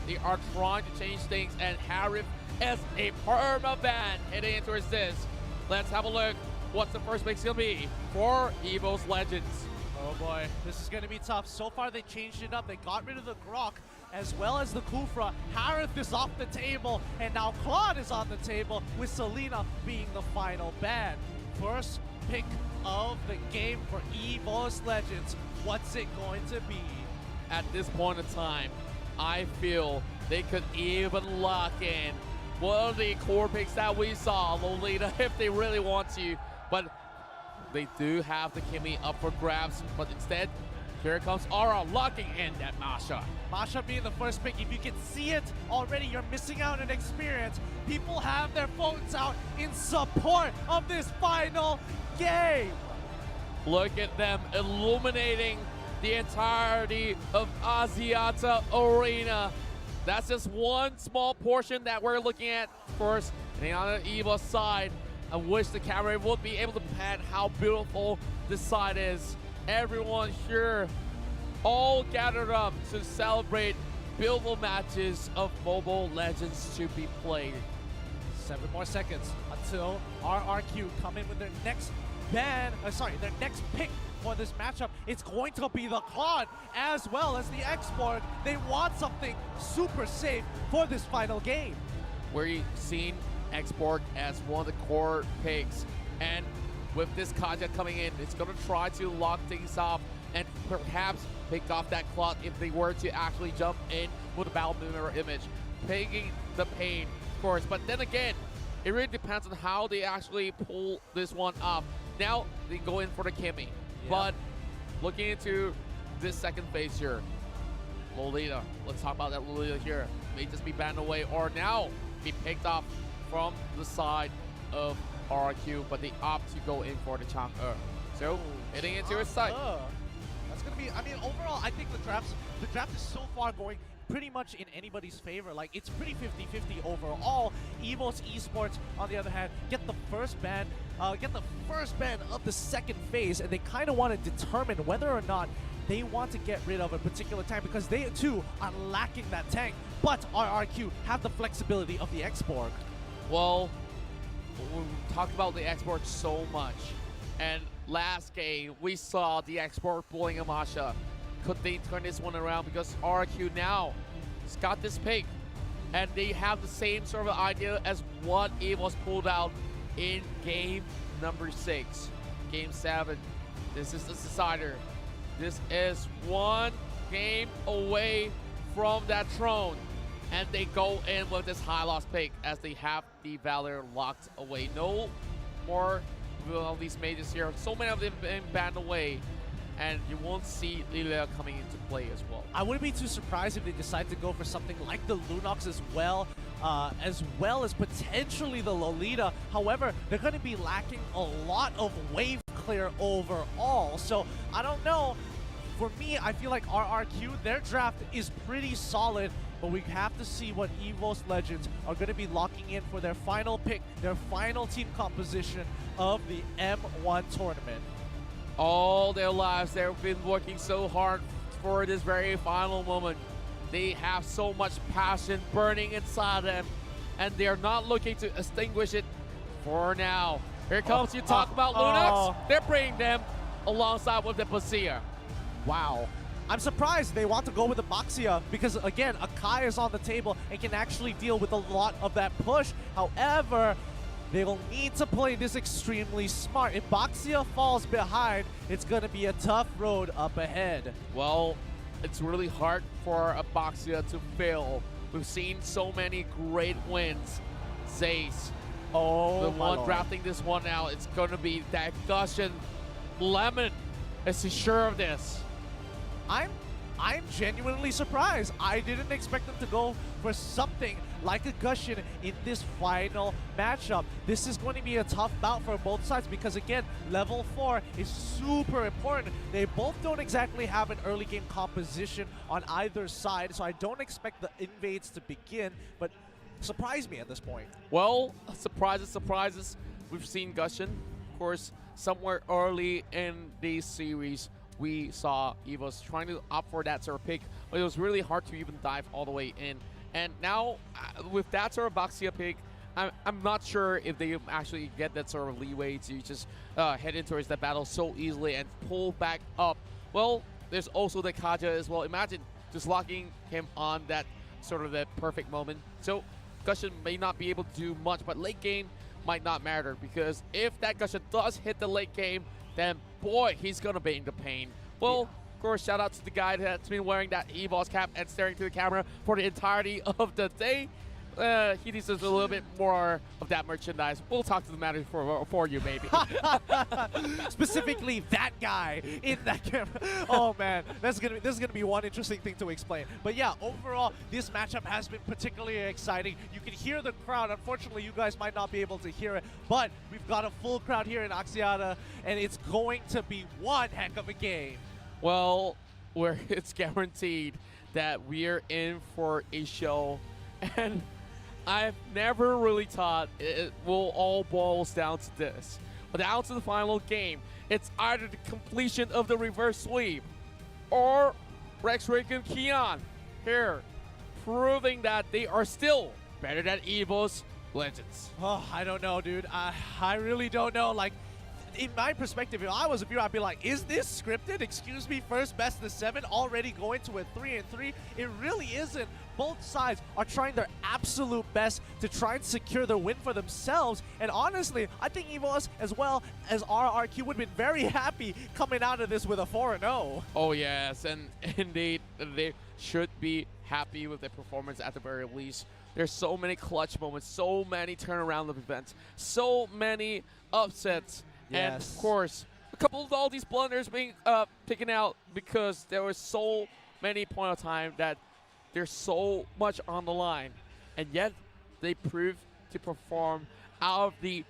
They are trying to change things, and Harif is a perma-ban heading into this. Let's have a look. What's the first pick's gonna be for EVOS Legends? Oh boy, this is going to be tough. So far they changed it up. They got rid of the Grok as well as the Kufra. Harith is off the table, and now Claude is on the table with Selena being the final ban. First pick of the game for EVOS Legends. What's it going to be? At this point in time, I feel they could even lock in one of the core picks that we saw, Lolita, if they really want to. But they do have the Kimmy up for grabs, but instead, here comes Aura locking in that Masha. Masha being the first pick. If you can see it already, you're missing out on experience. People have their phones out in support of this final game. Look at them illuminating the entirety of Asiata Arena. That's just one small portion that we're looking at first. And on the EVOS side, I wish the camera would be able to pan how beautiful this side is. Everyone here all gathered up to celebrate beautiful matches of Mobile Legends to be played. 7 more seconds until RRQ come in with their next ban, their next pick for this matchup. It's going to be the Claude as well as the X-Borg. They want something super safe for this final game. We're seeing X-Borg as one of the core picks, and with this Kaja coming in, it's going to try to lock things off and perhaps pick off that Claude if they were to actually jump in with a battle mirror image, taking the pain, of course. But then again, it really depends on how they actually pull this one off. Now they go in for the Kimmy, but looking into this second phase here, Lolita, let's talk about that Lolita here, may just be banned away or now be picked off from the side of RRQ, but they opt to go in for the Chang'e. So, heading into his side. That's going to be, I mean, overall, I think the draft is so far going pretty much in anybody's favor. Like, it's pretty 50-50 overall. EVOS Esports, on the other hand, get the first ban of the second phase, and they kind of want to determine whether or not they want to get rid of a particular tank because they, too, are lacking that tank. But RRQ have the flexibility of the X-Borg. Well, we talked about the X-Borg so much, and last game we saw the X-Borg pulling a Masha. Could they turn this one around? Because RQ now has got this pick, and they have the same sort of idea as what EVOS pulled out in game number 6. Game 7. This is the decider. This is one game away from that throne. And they go in with this high loss pick as they have the Valor locked away. No more of these mages here. So many of them being banned away. And you won't see Lilia coming into play as well. I wouldn't be too surprised if they decide to go for something like the Lunox as well as potentially the Lolita. However, they're going to be lacking a lot of wave clear overall. So I don't know. For me, I feel like RRQ, their draft is pretty solid, but we have to see what EVOS Legends are going to be locking in for their final pick, their final team composition of the M1 tournament. All their lives, they've been working so hard for this very final moment. They have so much passion burning inside them, and they're not looking to extinguish it for now. Here comes, you talk about Lunox. They're bringing them alongside with the Basia. Wow. I'm surprised they want to go with the Baxia because, again, Akai is on the table and can actually deal with a lot of that push. However, they will need to play this extremely smart. If Baxia falls behind, it's going to be a tough road up ahead. Well, it's really hard for a Baxia to fail. We've seen so many great wins. Zace, the one drafting this one out, it's going to be that Gusion. Lemon is he sure of this? I'm genuinely surprised. I didn't expect them to go for something like a Gusion in this final matchup. This is going to be a tough bout for both sides because, again, level 4 is super important. They both don't exactly have an early game composition on either side, so I don't expect the invades to begin, but surprise me at this point. Well, surprises, surprises. We've seen Gusion, of course, somewhere early in the series. We saw EVOS trying to opt for that sort of pick, but it was really hard to even dive all the way in. And now, with that sort of Baxia pick, I'm not sure if they actually get that sort of leeway to just head in towards that battle so easily and pull back up. Well, there's also the Kaja as well. Imagine just locking him on that sort of that perfect moment. So Gusion may not be able to do much, but late game might not matter, because if that Gusion does hit the late game, then boy, he's gonna be in the pain. Well, of course, shout out to the guy that's been wearing that EVOS cap and staring to the camera for the entirety of the day. He deserves a little bit more of that merchandise. We'll talk to the manager for you, maybe. Specifically, that guy in that camera. Oh man, this is gonna be one interesting thing to explain. But yeah, overall, this matchup has been particularly exciting. You can hear the crowd. Unfortunately, you guys might not be able to hear it, but we've got a full crowd here in Axiata, and it's going to be one heck of a game. Well, where it's guaranteed that we're in for a show, and I've never really thought it will all boils down to this. But down to the final game, it's either the completion of the reverse sweep or REGUM QEON here, proving that they are still better than EVOS Legends. Oh, I don't know, dude. I really don't know. Like, in my perspective, if I was a viewer, I'd be like, is this scripted? Excuse me, first best of 7, already going to a 3-3? It really isn't. Both sides are trying their absolute best to try and secure the win for themselves. And honestly, I think EVOS as well as RRQ would have been very happy coming out of this with a 4-0. Oh yes, and indeed, they should be happy with their performance at the very least. There's so many clutch moments, so many turnaround of events, so many upsets. Yes. And of course, a couple of all these blunders being taken out because there was so many point of time that there's so much on the line, and yet they proved to perform out of the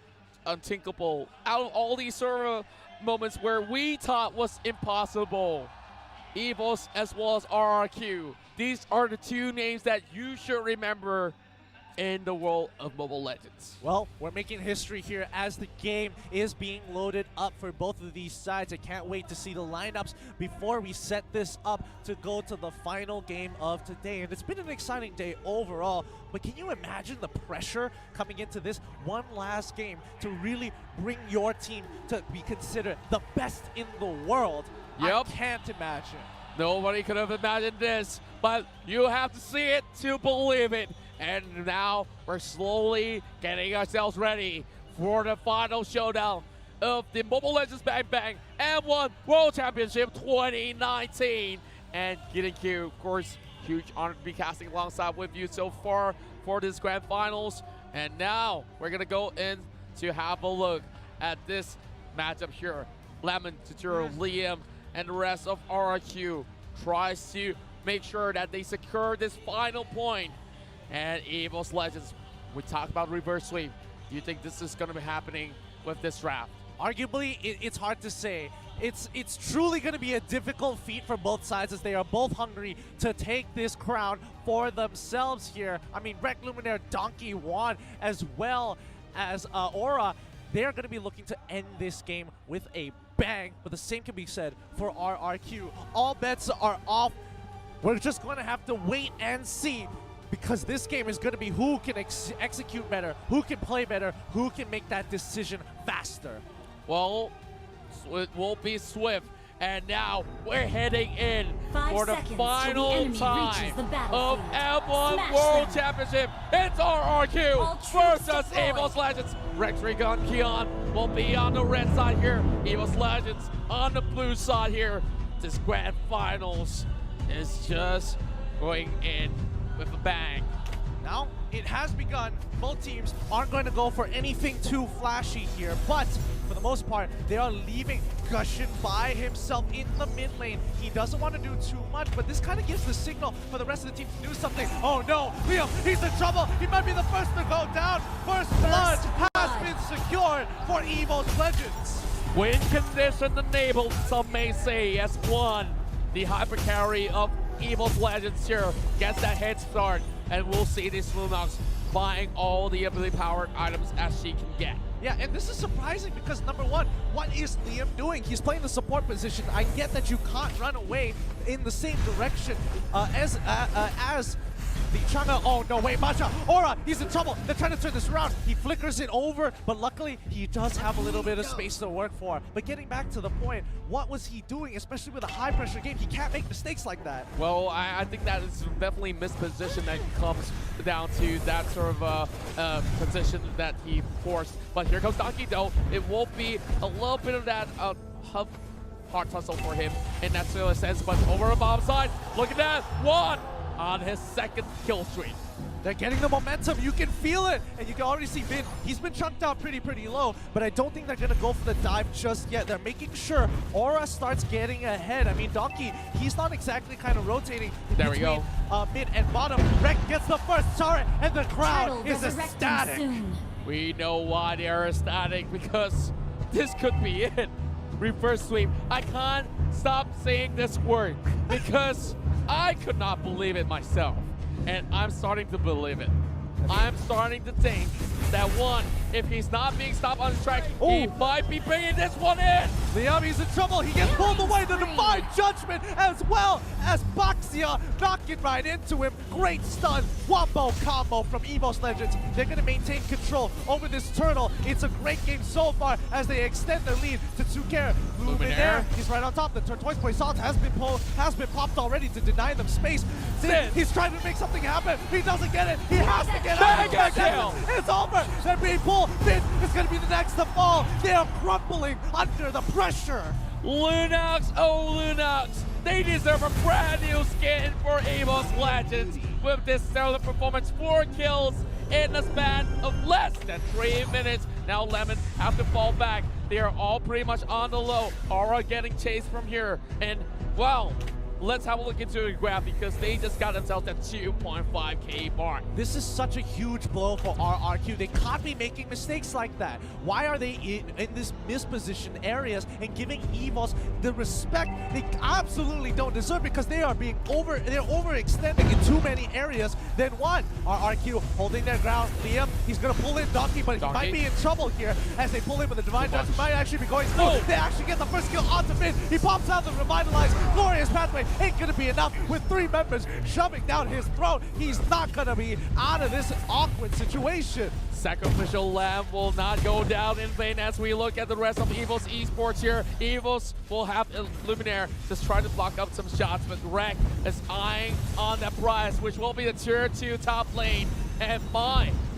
unthinkable, out of all these sort of moments where we thought was impossible. EVOS as well as RRQ. These are the two names that you should remember in the world of Mobile Legends. Well, we're making history here as the game is being loaded up for both of these sides. I can't wait to see the lineups before we set this up to go to the final game of today. And it's been an exciting day overall, but can you imagine the pressure coming into this one last game to really bring your team to be considered the best in the world? Yep. I can't imagine. Nobody could have imagined this, but you have to see it to believe it. And now we're slowly getting ourselves ready for the final showdown of the Mobile Legends Bang Bang M1 World Championship 2019. And getting you, of course, huge honor to be casting alongside with you so far for this grand finals. And now we're gonna go in to have a look at this matchup here. Lemon, Tuturo, Liam, and the rest of RRQ tries to make sure that they secure this final point. And EVOS Legends, we talked about reverse sweep. Do you think this is going to be happening with this draft? Arguably, it's hard to say. It's truly going to be a difficult feat for both sides, as they are both hungry to take this crown for themselves here. I mean, Rec Luminaire, Donkey Juan, as well as Aura, they're going to be looking to end this game with a bang. But the same can be said for RRQ. All bets are off. We're just going to have to wait and see, because this game is going to be who can execute better, who can play better, who can make that decision faster. Well, it will be swift. And now we're heading in for the final time of M1 World Championship. It's RRQ versus EVOS Legends. REGUM QEON will be on the red side here. EVOS Legends on the blue side here. This grand finals is just going in with a bang. Now, it has begun. Both teams aren't going to go for anything too flashy here, but for the most part, they are leaving Gusion by himself in the mid lane. He doesn't want to do too much, but this kind of gives the signal for the rest of the team to do something. Oh no, Liam, he's in trouble. He might be the first to go down. First blood has been secured for EVOS Legends. Win condition enabled, some may say, as one. The hyper carry of EVOS Legends here gets that head start, and we'll see this Lunox buying all the ability powered items as she can get. Yeah, and this is surprising because number one, what is Liam doing? He's playing the support position. I get that you can't run away in the same direction as The Changa, oh no, wait, Masha, Aura, he's in trouble. They're trying to turn this around. He flickers it over, but luckily he does have a little bit of space to work for. But getting back to the point, what was he doing, especially with a high pressure game? He can't make mistakes like that. Well, I think that is definitely misposition that comes down to that sort of position that he forced. But here comes Donkey though. It will be a little bit of that hard tussle for him in that sort of sense. But over the bomb side, look at that, one on his second kill streak. They're getting the momentum. You can feel it. And you can already see Vin. He's been chunked out pretty low. But I don't think they're going to go for the dive just yet. They're making sure Aura starts getting ahead. I mean, Donkey, he's not exactly kind of rotating there between mid and bottom. Rek gets the first turret, and the crowd is ecstatic. We know why they are ecstatic, because this could be it. Reverse sweep. I can't stop saying this word because I could not believe it myself. And I'm starting to believe it. I'm starting to think that one, if he's not being stopped on the track, he might be bringing this one in. Liam, he's in trouble. He gets pulled away. The Divine Judgment, as well as Baxia knocking right into him. Great stun. Wombo combo from EVOS Legends. They're going to maintain control over this turtle. It's a great game so far as they extend their lead to 2K. Luminaire, he's right on top. The Turquoise Poisson has been popped already to deny them space. He's trying to make something happen. He doesn't get it. He has to get out. It's over. They're being pulled. Finn is going to be the next to fall. They are crumbling under the pressure. Lunox, oh Lunox, they deserve a brand new skin for EVOS Legends with this stellar performance. 4 kills in the span of less than 3 minutes. Now Lemon have to fall back. They are all pretty much on the low. Aura getting chased from here. And, well, let's have a look into the graph because they just got themselves that 2.5k mark. This is such a huge blow for RRQ. They can't be making mistakes like that. Why are they in this mispositioned areas and giving EVOS the respect they absolutely don't deserve, because they're overextending in too many areas. Then one, RRQ holding their ground. Liam, he's gonna pull in Donkey, but he might be in trouble here as they pull in, but the Divine Judgment might actually be going through. They actually get the first kill onto Finn. He pops out the Revitalize. Glorious pathway ain't gonna be enough with 3 members shoving down his throat. He's not gonna be out of this awkward situation. Sacrificial Lamb will not go down in vain as we look at the rest of EVOS Esports here. EVOS will have Luminaire just trying to block up some shots, but Rek is eyeing on that prize, which will be the tier 2 top lane. And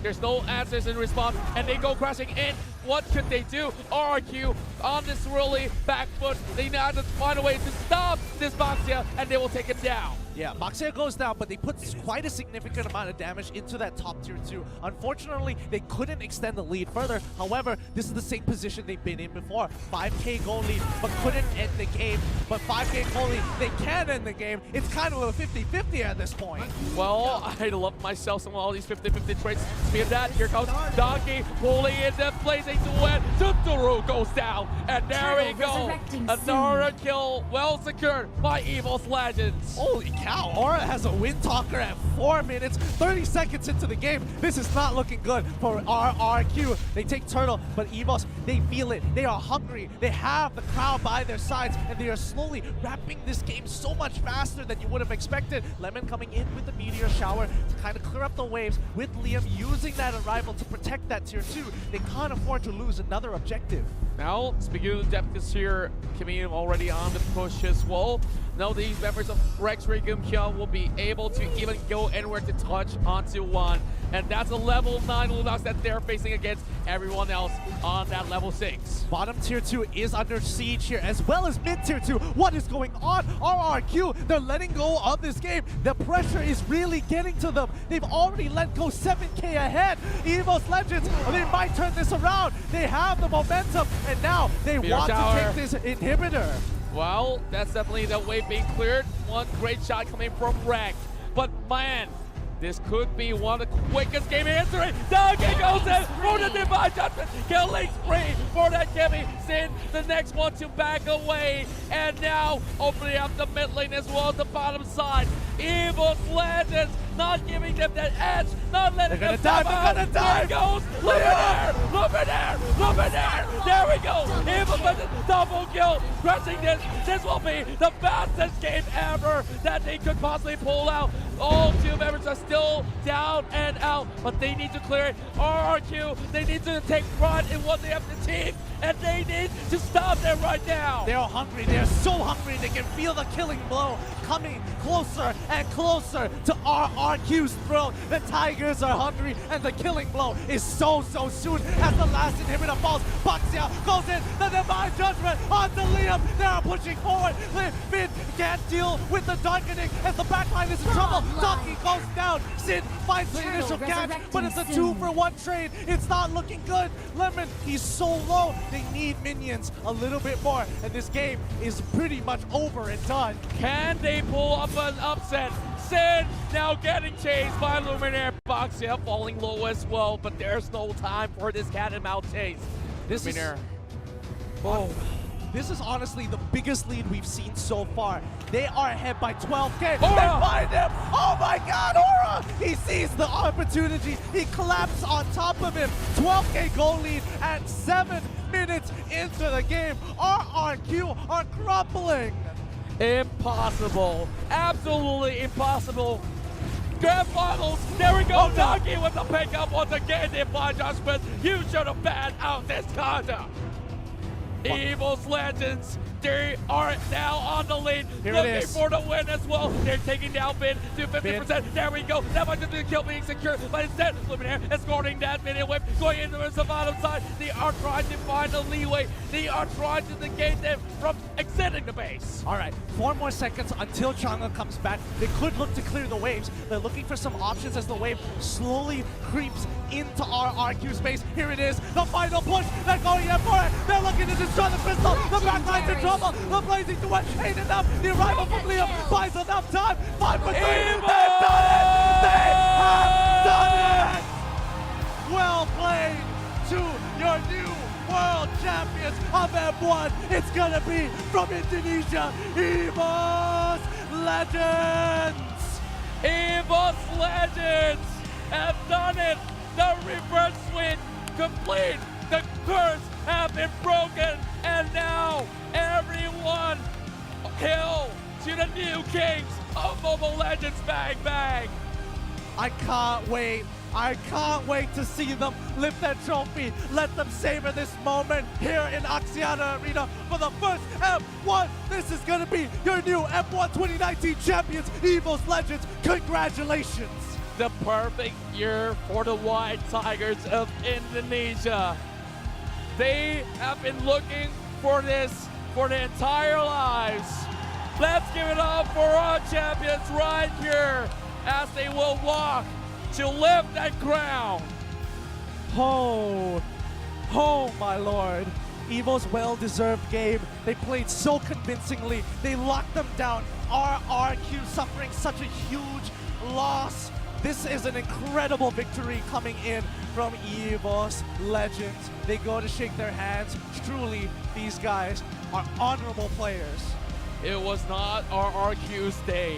there's no answers in response, and they go crashing in. What could they do? RRQ on this really back foot. They now have to find a way to stop this Baxia, and they will take it down. Yeah, Baxia goes down, but they put quite a significant amount of damage into that top tier 2. Unfortunately, they couldn't extend the lead further. However, this is the same position they've been in before. 5k goal lead, but couldn't end the game. But 5k goal lead, they can end the game. It's kind of a 50-50 at this point. Well, I love myself some of all these 50-50 traits. Speaking of that, here comes Donkey pulling into place. To win. Tuturu goes down, and there we go. Another kill well secured by EVOS Legends. Holy cow, Aura has a Wind Talker at 4 minutes, 30 seconds into the game. This is not looking good for RRQ. They take Turtle, but EVOS, they feel it. They are hungry. They have the crowd by their sides, and they are slowly wrapping this game so much faster than you would have expected. Lemon coming in with the Meteor Shower to kind of clear up the waves, with Liam using that arrival to protect that tier 2. They can't afford to lose another objective. Now, speaking of the depth here, Kimi already on the push as well. Now these members of REGUM QEON will be able to even go anywhere to touch onto one. And that's a level 9 Lunox that they're facing against everyone else on that level 6. Bottom tier 2 is under siege here, as well as mid tier 2. What is going on? RRQ, they're letting go of this game. The pressure is really getting to them. They've already let go 7k ahead. EVOS Legends, they might turn this around. They have the momentum, and now they want to take this inhibitor. Well, that's definitely the way being cleared. One great shot coming from Rek. But man, this could be one of the quickest game in history. Donkey goes in for the Divine Judgment. Killing spree for that Kimmy. Sin, the next one to back away. And now opening up the mid lane as well as the bottom side. EVOS Legends not giving them that edge, not letting They're them gonna dive, step they're out. gonna There dive. goes Luminaire. There we go. EVOS Legends double kill, crushing this. This will be the fastest game ever that they could possibly pull out. All two members are still down and out, but they need to clear it. RRQ, they need to take pride in what they have achieved, and they need to stop them right now. They're hungry. They're so hungry. They can feel the killing blow coming closer and closer to RRQ's throat. The Tigers are hungry, and the killing blow is so soon as the last inhibitor falls. BEACAUSE goes in. The Divine Judgment onto Liam. They are pushing forward. Finn can't deal with the darkening as the backline is in trouble. Donkey goes down. Sin finds the initial catch, but it's a 2-for-1 trade. It's not looking good. Lemon, he's so low. They need minions a little bit more, and this game is pretty much over and done. Can they pull up an upset? Sin now getting chased by Luminaire. BEACAUSE falling low as well, but there's no time for this cat and mouse chase. This is, Luminaire. this is honestly the biggest lead we've seen so far. They are ahead by 12K. Aura! They find him! Oh my god, Aura! He sees the opportunity. He collapses on top of him. 12K goal lead at 7 minutes into the game. RRQ are crumbling. Impossible. Absolutely impossible. Grand finals. There we go. Donkey with the pickup once again. Divine Judgment. You should have banned out this conduct. EVOS Legends, they are now on the lead, Here it looking is. for the win as well. They're taking down Finn to 50%. There we go. That much of the kill being secure, but instead, Luminaire escorting that minion whip, going into the bottom side. They are trying to find a leeway. They are trying to negate them from exiting the base. All right, 4 more seconds until Chang'e comes back. They could look to clear the waves. They're looking for some options as the wave slowly creeps into RRQ space. Here it is, the final push. They're going in for it. They're looking to destroy the crystal. The backline's in trouble. The blazing duet ain't enough. The arrival from Liam buys enough time. 5 for 3. They've done it. They have done it. Well played to your new world champions of M1. It's gonna be from Indonesia, EVOS Legends. EVOS Legends have done it. The reverse swing complete. The curse have been broken, and now everyone hail to the new kings of Mobile Legends. Bang bang. I can't wait. I can't wait to see them lift that trophy. Let them savor this moment here in Axiata Arena for the first F1. This is going to be your new F1 2019 champions, EVOS Legends. Congratulations. The perfect year for the White Tigers of Indonesia. They have been looking for this for their entire lives. Let's give it up for our champions right here as they will walk to lift that crown. Oh, my lord. EVO's well-deserved game. They played so convincingly. They locked them down. RRQ suffering such a huge loss. This is an incredible victory coming in from EVOS Legends. They go to shake their hands. Truly, these guys are honorable players. It was not RRQ's day.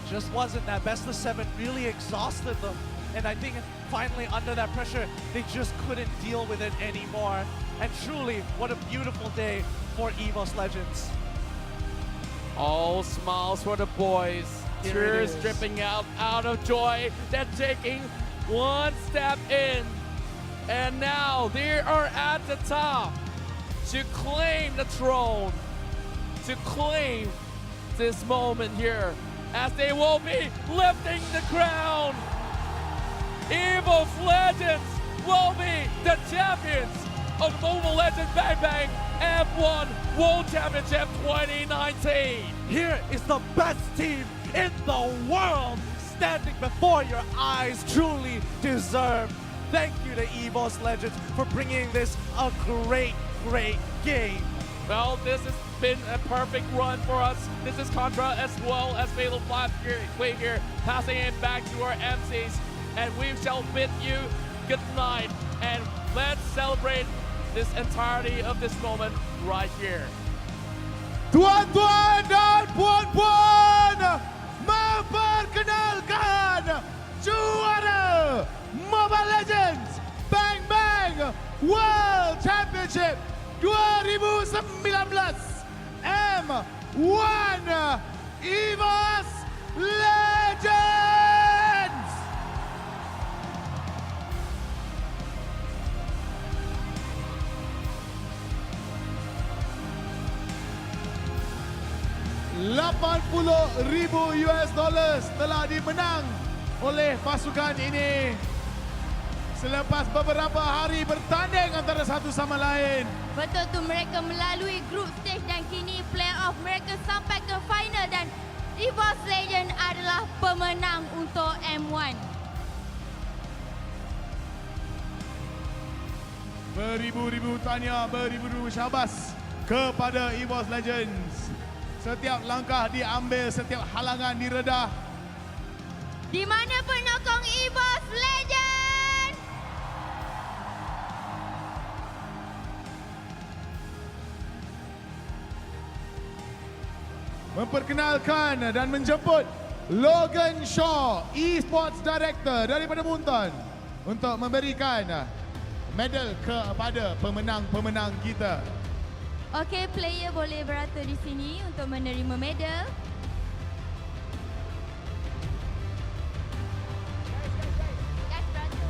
Just wasn't. That best of 7 really exhausted them. And I think finally under that pressure, they just couldn't deal with it anymore. And truly, what a beautiful day for EVOS Legends. All smiles for the boys. Tears dripping out of joy. They're taking one step in. And now they are at the top to claim the throne. To claim this moment here as they will be lifting the crown. EVOS Legends will be the champions of Mobile Legends Bang Bang F1 World Championship 2019. Here is the best team in the world standing before your eyes. Truly deserved. Thank you to EVOS Legends for bringing this a great game. Well, this has been a perfect run for us. This is Contra as well as Fatal Flash here, passing it back to our MCs. And we shall bid you good night. And let's celebrate this entirety of this moment right here. Tuan-tuan dan puan-puan, 2019 M1 EVOS Legends. $80,000 telah dimenang oleh pasukan ini selepas beberapa hari bertanding antara satu sama lain. Betul tu, mereka melalui group stage dan kini playoff mereka sampai ke final dan EVOS Legend adalah pemenang untuk M1. Beribu-ribu tahniah, beribu-ribu syabas kepada EVOS Legends. Setiap langkah diambil, setiap halangan diredah. Di mana penyokong EVOS Legend? Memperkenalkan dan menjemput Logan Shaw, Esports Director daripada Munton untuk memberikan medal kepada pemenang-pemenang kita. Okey, player boleh berata di sini untuk menerima medal. Guys, berata.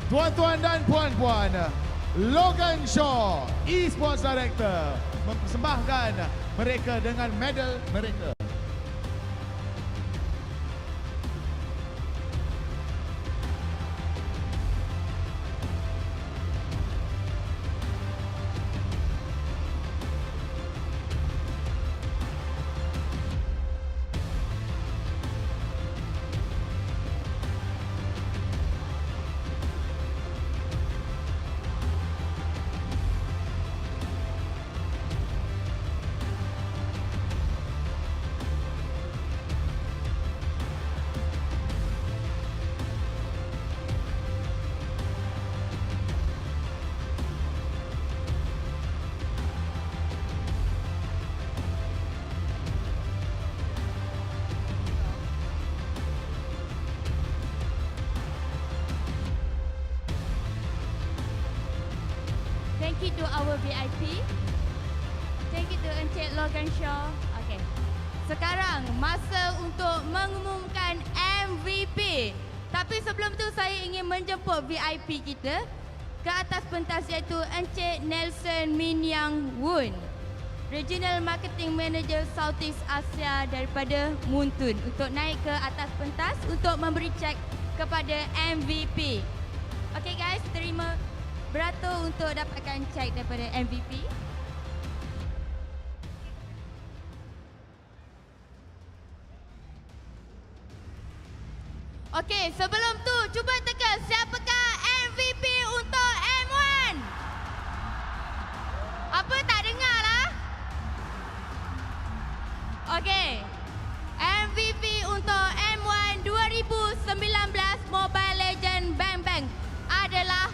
Tuan-tuan dan puan-puan, Logan Shaw, Esports Director, mempersembahkan mereka dengan medal mereka. Thank you to our VIP. Thank you to Encik Logan Shaw. Okay. Sekarang masa untuk mengumumkan MVP. Tapi sebelum tu saya ingin menjemput VIP kita ke atas pentas iaitu Encik Nelson Minyang Woon, Regional Marketing Manager Southeast Asia daripada Muntun, untuk naik ke atas pentas untuk memberi cek kepada MVP. Okay guys, terima beratur untuk dapatkan cek daripada MVP. Okey, sebelum tu cuba teka siapakah MVP untuk M1? Apa, tak dengar lah? Okey, MVP untuk M1 2019 Mobile Legend Bang Bang adalah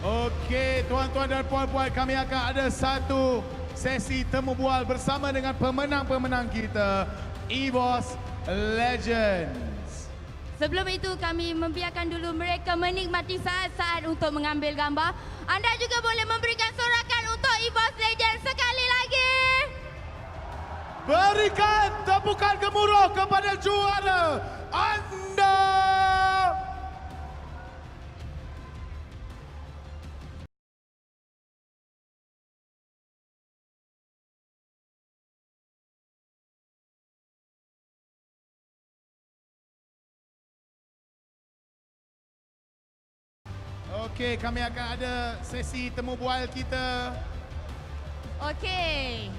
Okey, tuan-tuan dan puan-puan, kami akan ada satu sesi temu bual bersama dengan pemenang-pemenang kita, EVOS Legends. Sebelum itu kami membiarkan dulu mereka menikmati saat-saat untuk mengambil gambar. Anda juga boleh memberikan sorakan untuk EVOS Legends sekali lagi. Berikan tepukan gemuruh kepada juara anda. Okey, kami akan ada sesi temu bual kita. Okey.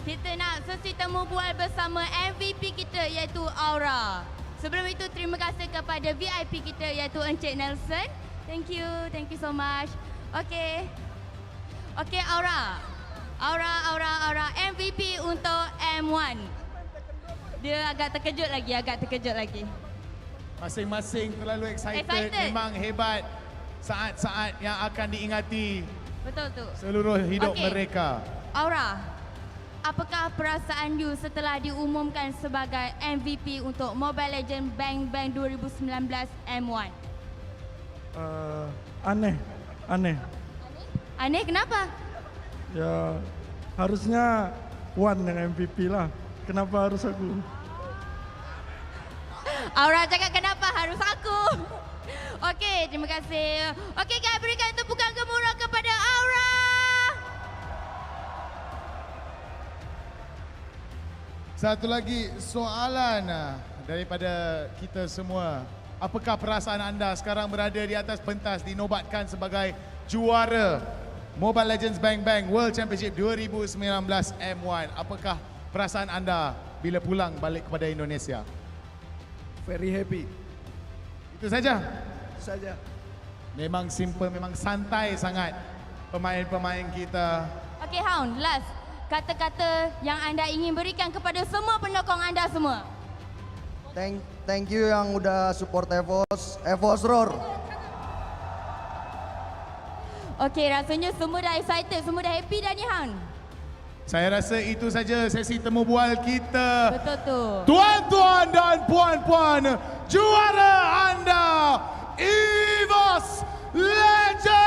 Kita nak sesi temu bual bersama MVP kita iaitu Aura. Sebelum itu terima kasih kepada VIP kita iaitu Encik Nelson. Thank you so much. Okey. Okey Aura. Aura MVP untuk M1. Dia agak terkejut lagi. Masing-masing terlalu excited. Memang hebat. Saat-saat yang akan diingati Betul tu. seluruh hidup Okey. mereka. Aura, apakah perasaan you setelah diumumkan sebagai MVP untuk Mobile Legends Bang Bang 2019 M1? Aneh. Aneh kenapa? Ya, harusnya Wan yang MVP lah. Kenapa harus aku? Aura cakap kenapa harus aku? Okey, terima kasih. Okey guys, berikan tepukan gemuruh kepada Aura. Satu lagi soalan daripada kita semua. Apakah perasaan anda sekarang berada di atas pentas dinobatkan sebagai juara Mobile Legends Bang Bang World Championship 2019 M1? Apakah perasaan anda bila pulang balik kepada Indonesia? Very happy. Itu saja. Saja. Memang simple, memang santai sangat pemain-pemain kita. Okey Hound, last. Kata-kata yang anda ingin berikan kepada semua penyokong anda semua. Thank you yang udah support EVOS. EVOS Roar. Okey, rasanya semua dah excited, semua dah happy dah ni Hound. Saya rasa itu saja sesi temu bual kita. Betul tu. Tuan-tuan dan puan-puan, juara anda EVOS Legends!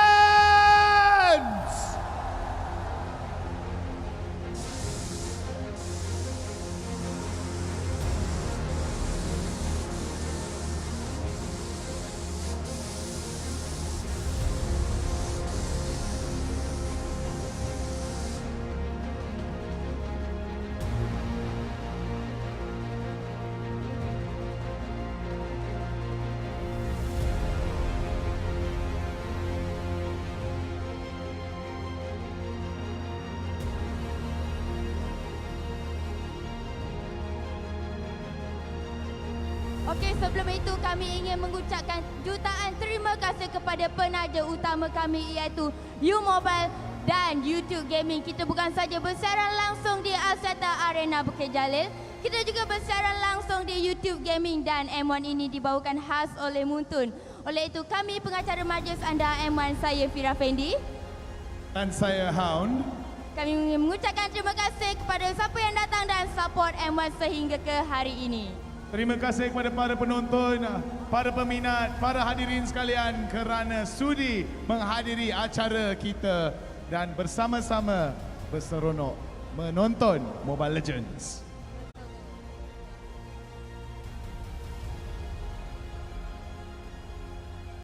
Okey, sebelum itu kami ingin mengucapkan jutaan terima kasih kepada penaja utama kami iaitu U-Mobile dan YouTube Gaming. Kita bukan saja bersiaran langsung di Axiata Arena Bukit Jalil, kita juga bersiaran langsung di YouTube Gaming dan M1 ini dibawakan khas oleh Muntun. Oleh itu kami pengacara majlis anda M1, saya Fira Fendi. Dan saya Hound. Kami ingin mengucapkan terima kasih kepada siapa yang datang dan support M1 sehingga ke hari ini. Terima kasih kepada para penonton, para peminat, para hadirin sekalian kerana sudi menghadiri acara kita dan bersama-sama berseronok menonton Mobile Legends.